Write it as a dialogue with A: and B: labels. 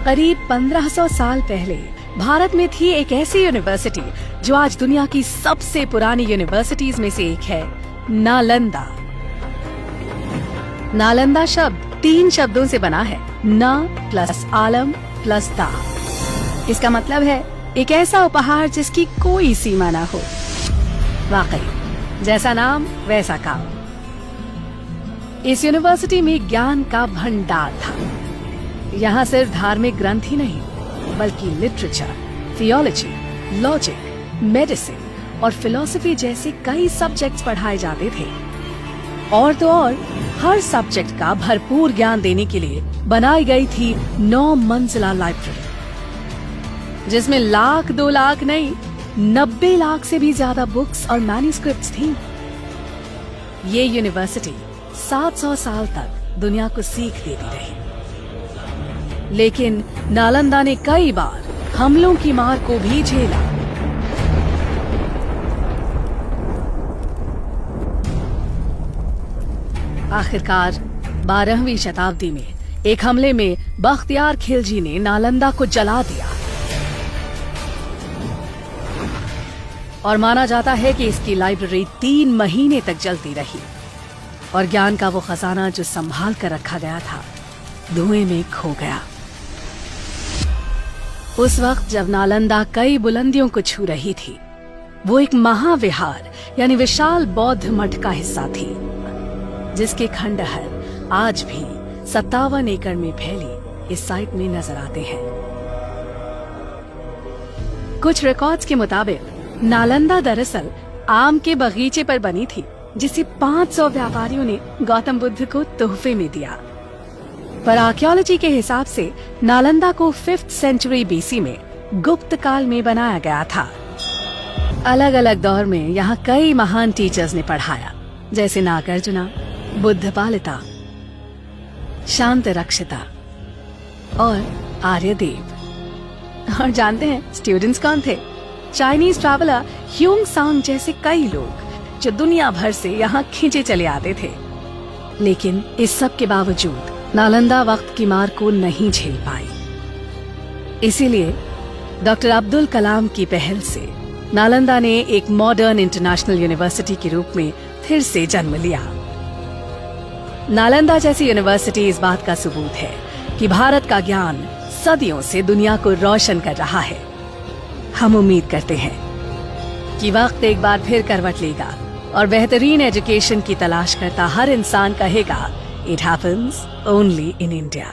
A: करीब 1500 साल पहले भारत में थी एक ऐसी यूनिवर्सिटी जो आज दुनिया की सबसे पुरानी यूनिवर्सिटीज में से एक है, नालंदा। नालंदा शब्द 3 शब्दों से बना है, न प्लस आलम प्लस दा। इसका मतलब है एक ऐसा उपहार जिसकी कोई सीमा ना हो। वाकई जैसा नाम वैसा काम। इस यूनिवर्सिटी में ज्ञान का भंडार था। यहाँ सिर्फ धार्मिक ग्रंथ ही नहीं बल्कि लिटरेचर, थियोलॉजी, लॉजिक, मेडिसिन और फिलॉसफी जैसे कई सब्जेक्ट्स पढ़ाए जाते थे। और तो और हर सब्जेक्ट का भरपूर ज्ञान देने के लिए बनाई गई थी 9 मंजिला लाइब्रेरी, जिसमें 1 लाख 2 लाख नहीं 90 लाख से भी ज्यादा बुक्स और मैन्युस्क्रिप्ट्स थी। ये यूनिवर्सिटी 700 साल तक दुनिया को सीख देती रही, लेकिन नालंदा ने कई बार हमलों की मार को भी झेला। आखिरकार 12वीं शताब्दी में एक हमले में बख्तियार खिलजी ने नालंदा को जला दिया और माना जाता है कि इसकी लाइब्रेरी 3 महीने तक जलती रही और ज्ञान का वो खजाना जो संभाल कर रखा गया था धुएं में खो गया। उस वक्त जब नालंदा कई बुलंदियों को छू रही थी, वो एक महाविहार यानी विशाल बौद्ध मठ का हिस्सा थी, जिसके खंडहर आज भी 57 एकड़ में फैली इस साइट में नजर आते हैं। कुछ रिकॉर्ड्स के मुताबिक नालंदा दरअसल आम के बगीचे पर बनी थी, जिसे 500 व्यापारियों ने गौतम बुद्ध को तोहफे में दिया। पर आर्कियोलॉजी के हिसाब से नालंदा को 5th सेंचुरी बीसी में गुप्त काल में बनाया गया था। अलग अलग दौर में यहाँ कई महान टीचर्स ने पढ़ाया, जैसे नागार्जुना, बुद्धपालिता, शांत रक्षिता और आर्यदेव। और जानते हैं स्टूडेंट्स कौन थे? चाइनीज ट्रैवलर ह्यूंग सांग जैसे कई लोग जो दुनिया भर से यहाँ खींचे चले आते थे। लेकिन इस सब के बावजूद नालंदा वक्त की मार को नहीं झेल पाई। इसीलिए डॉक्टर अब्दुल कलाम की पहल से नालंदा ने एक मॉडर्न इंटरनेशनल यूनिवर्सिटी के रूप में फिर से जन्म लिया। नालंदा जैसी यूनिवर्सिटी इस बात का सबूत है कि भारत का ज्ञान सदियों से दुनिया को रोशन कर रहा है। हम उम्मीद करते हैं कि वक्त एक बार फिर करवट लेगा और बेहतरीन एजुकेशन की तलाश करता हर इंसान कहेगा, it happens only in India.